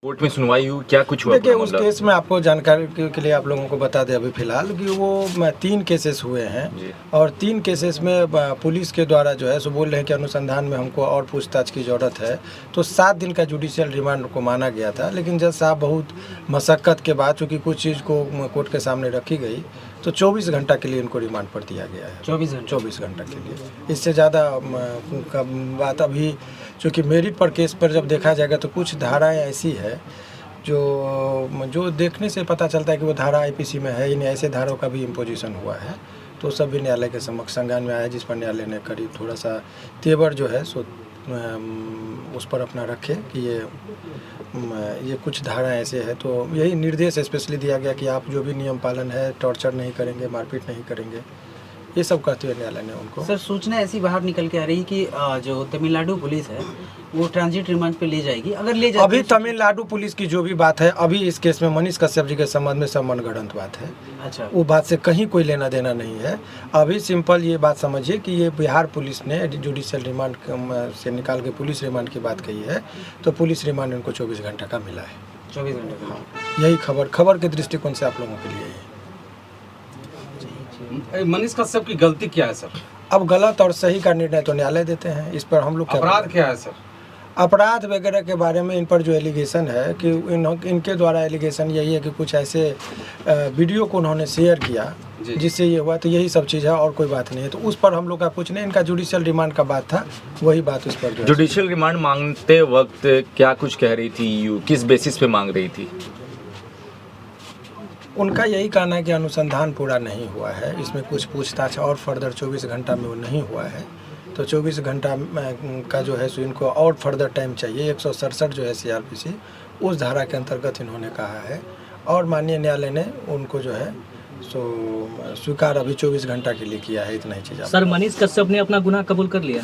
Court में सुनवाई हुई, क्या कुछ हुआ? देखिए, उस केस में आपको जानकारी के लिए आप लोगों को बता दें अभी फ़िलहाल कि वो 3 केसेस हुए हैं और 3 केसेस में पुलिस के द्वारा जो है सो बोल रहे हैं कि अनुसंधान में हमको और पूछताछ की ज़रूरत है। तो 7 दिन का जुडिशियल रिमांड को माना गया था, लेकिन जज साहब बहुत मशक्क़त के बाद चूँकि कुछ चीज़ को कोर्ट के सामने रखी गई तो 24 घंटा के लिए इनको रिमांड पर दिया गया है। 24 घंटा के लिए, इससे ज़्यादा का बात अभी चूँकि मेरिट पर केस पर जब देखा जाएगा तो कुछ धाराएँ ऐसी है जो देखने से पता चलता है कि वो धारा आईपीसी में है ही नहीं, ऐसे धाराओं का भी इम्पोजिशन हुआ है। तो सब भी न्यायालय के समक्ष संज्ञान में आया, जिस पर न्यायालय ने करीब थोड़ा सा तेवर जो है सो उस पर अपना रखे कि ये कुछ धाराएं ऐसे है। तो यही निर्देश स्पेशली दिया गया कि आप जो भी नियम पालन है, टॉर्चर नहीं करेंगे, मारपीट नहीं करेंगे, ये सब कहते हुए न्यायालय ने उनको। सर, सूचना ऐसी बाहर निकल के आ रही कि जो तमिलनाडु पुलिस है वो ट्रांजिट रिमांड पे ले जाएगी, अगर ले जाती अभी तमिलनाडु पुलिस की जो भी बात है, अभी इस केस में मनीष कश्यप जी के संबंध में सब मनगढ़ंत बात है। अच्छा, वो बात से कहीं कोई लेना देना नहीं है। अभी सिंपल ये बात समझिए कि ये बिहार पुलिस ने जुडिशियल रिमांड से निकाल के पुलिस रिमांड की बात कही है, तो पुलिस रिमांड इनको 24 घंटे का मिला है। 24 घंटे का। यही खबर के दृष्टिकोण से आप लोगों के लिए है। मनीष कश्यप की गलती क्या है सर? अब गलत और सही का निर्णय तो न्यायालय देते हैं, इस पर हम लोग अपराध क्या है सर? अपराध वगैरह के बारे में इन पर जो एलिगेशन है कि इनके द्वारा एलिगेशन यही है कि कुछ ऐसे वीडियो को उन्होंने शेयर किया जिससे ये हुआ, तो यही सब चीज़ है और कोई बात नहीं है। तो उस पर हम लोग का कुछ नहीं, इनका जुडिशियल रिमांड का बात था, वही बात उस पर जो जुडिशियल रिमांड मांगते वक्त क्या कुछ कह रही थी यू, किस बेसिस पे मांग रही थी? उनका यही कहना है कि अनुसंधान पूरा नहीं हुआ है, इसमें कुछ पूछताछ और फर्दर 24 घंटा में वो नहीं हुआ है, तो 24 घंटा का जो है सो इनको और फर्दर टाइम चाहिए। 167 जो है सीआरपीसी, उस धारा के अंतर्गत इन्होंने कहा है और माननीय न्यायालय ने उनको जो है सो स्वीकार अभी 24 घंटा के लिए किया है। इतना ही चीज़। सर, मनीष कश्यप ने अपना गुनाह कबूल कर लिया?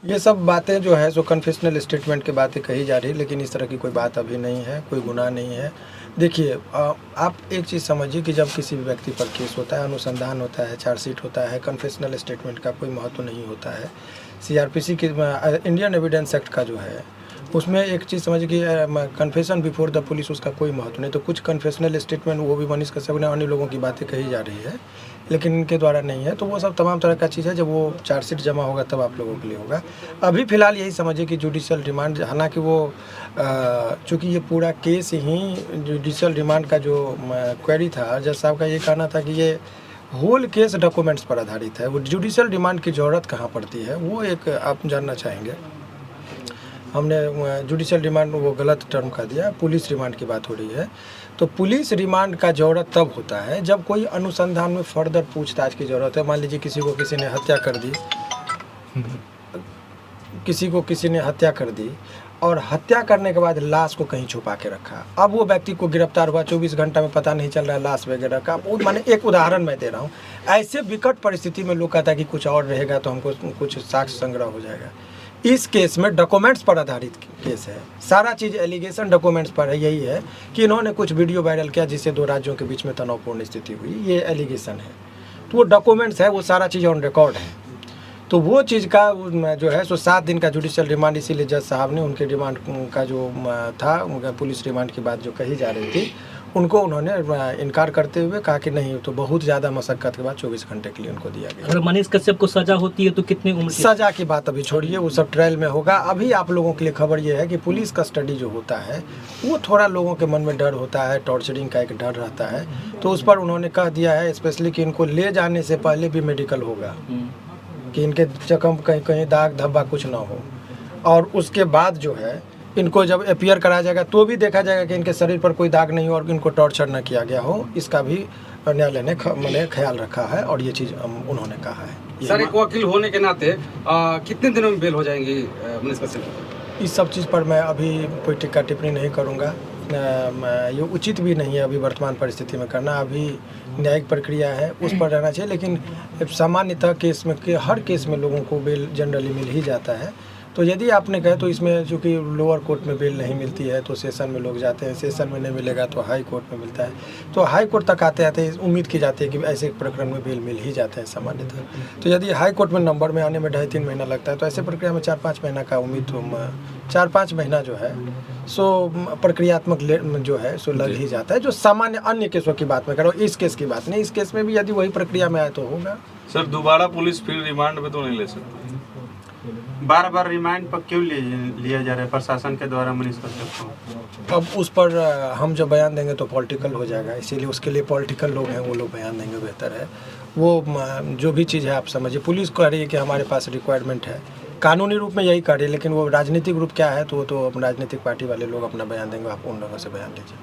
ये सब बातें जो है सो कन्फेशनल स्टेटमेंट की बातें कही जा रही है, लेकिन इस तरह की कोई बात अभी नहीं है, कोई गुनाह नहीं है। देखिए, आप एक चीज़ समझिए कि जब किसी भी व्यक्ति पर केस होता है, अनुसंधान होता है, चार्जशीट होता है, कन्फेशनल स्टेटमेंट का कोई महत्व नहीं होता है। सीआरपीसी की इंडियन एविडेंस एक्ट का जो है उसमें एक चीज़ समझिए कि कन्फेशन बिफोर द पुलिस, उसका कोई महत्व नहीं। तो कुछ कन्फेशनल स्टेटमेंट वो भी मनीष कश्यप ने अन्य लोगों की बातें कही जा रही है, लेकिन इनके द्वारा नहीं है। तो वो सब तमाम तरह का चीज़ है, जब वो चार्जशीट जमा होगा तब आप लोगों के लिए होगा। अभी फ़िलहाल यही समझिए कि जुडिशियल रिमांड, हालांकि वो चूँकि ये पूरा केस ही जुडिशियल रिमांड का जो क्वेरी था, जज साहब का ये कहना था कि ये होल केस डॉक्यूमेंट्स पर आधारित है, वो जुडिशियल रिमांड की ज़रूरत कहाँ पड़ती है, वो एक आप जानना चाहेंगे। हमने जुडिशियल रिमांड वो गलत टर्म का दिया, पुलिस रिमांड की बात हो रही है। तो पुलिस रिमांड का ज़रूरत तब होता है जब कोई अनुसंधान में फर्दर पूछताछ की ज़रूरत है। मान लीजिए किसी ने हत्या कर दी, किसी ने हत्या कर दी और हत्या करने के बाद लाश को कहीं छुपा के रखा। अब वो व्यक्ति को गिरफ्तार हुआ, 24 घंटा में पता नहीं चल रहा है लाश वगैरह का। वो माने एक उदाहरण मैं दे रहा हूँ। ऐसे विकट परिस्थिति में लोग कहता है कि कुछ और रहेगा तो हमको कुछ साक्ष्य संग्रह हो जाएगा। इस केस में डॉक्यूमेंट्स पर आधारित केस है, सारा चीज़ एलिगेशन डॉक्यूमेंट्स पर है। यही है कि इन्होंने कुछ वीडियो वायरल किया जिससे 2 राज्यों के बीच में तनावपूर्ण स्थिति हुई, ये एलिगेशन है। तो वो डॉक्यूमेंट्स है, वो सारा चीज़ ऑन रिकॉर्ड है। तो वो चीज़ का जो है सो 7 दिन का जुडिशियल रिमांड, इसीलिए जज साहब ने उनके रिमांड का जो था, उनका पुलिस रिमांड की बात जो कही जा रही थी, उनको उन्होंने इनकार करते हुए कहा कि नहीं, तो बहुत ज़्यादा मशक्क़त के बाद 24 घंटे के लिए उनको दिया गया। अगर मनीष कश्यप को सज़ा होती है तो कितनी उम्र की? सज़ा की बात अभी छोड़िए, वो सब ट्रायल में होगा। अभी आप लोगों के लिए खबर ये है कि पुलिस कस्टडी जो होता है वो थोड़ा लोगों के मन में डर होता है, टॉर्चरिंग का एक डर रहता है। तो उस पर उन्होंने कह दिया है स्पेशली कि इनको ले जाने से पहले भी मेडिकल होगा, कि इनके जख्म कहीं दाग धब्बा कुछ ना हो, और उसके बाद जो है इनको जब अपियर कराया जाएगा तो भी देखा जाएगा कि इनके शरीर पर कोई दाग नहीं हो और इनको टॉर्चर न किया गया हो। इसका भी न्यायालय ने मैंने ख्याल रखा है और ये चीज़ उन्होंने कहा है। सर, एक वकील होने के नाते कितने दिनों में बेल हो जाएंगी मनीष कश्यप? इस सब चीज़ पर मैं अभी कोई टिक्का टिप्पणी नहीं करूँगा, ये उचित भी नहीं है अभी वर्तमान परिस्थिति में करना। अभी न्यायिक प्रक्रिया है, उस पर रहना चाहिए, लेकिन सामान्यतः केस में हर केस में लोगों को बेल जनरली मिल ही जाता है। तो तो यदि आपने कहे तो इसमें चूँकि लोअर कोर्ट में बेल नहीं मिलती है तो सेशन में लोग जाते हैं, सेशन में नहीं मिलेगा तो हाई कोर्ट में मिलता है, तो हाई कोर्ट तक आते आते उम्मीद की जाती है कि ऐसे प्रकरण में बेल मिल ही जाते हैं सामान्यतः। तो यदि हाई कोर्ट में नंबर में आने में 2.5-3 महीना लगता है तो ऐसे प्रक्रिया में 4-5 महीना का उम्मीद तो 4-5 महीना जो है सो प्रक्रियात्मक जो है सो लग ही जाता है। जो सामान्य अन्य केसों की बात मैं करो, इस केस की बात नहीं, इस केस में भी यदि वही प्रक्रिया में आए तो होगा। सर दोबारा पुलिस फिर रिमांड में तो नहीं ले सकती? बार बार रिमांड पर क्यों लिया जा रहा है प्रशासन के द्वारा मनीष कश्यप को? अब उस पर हम जब बयान देंगे तो पॉलिटिकल हो जाएगा, इसीलिए उसके लिए पॉलिटिकल लोग हैं वो लोग बयान देंगे, बेहतर है। वो जो भी चीज़ है आप समझिए, पुलिस कह रही है कि हमारे पास रिक्वायरमेंट है, कानूनी रूप में यही कह रही है, लेकिन वो राजनीतिक रूप क्या है तो वो तो राजनीतिक पार्टी वाले लोग अपना बयान देंगे, आप उन लोगों से बयान लीजिए।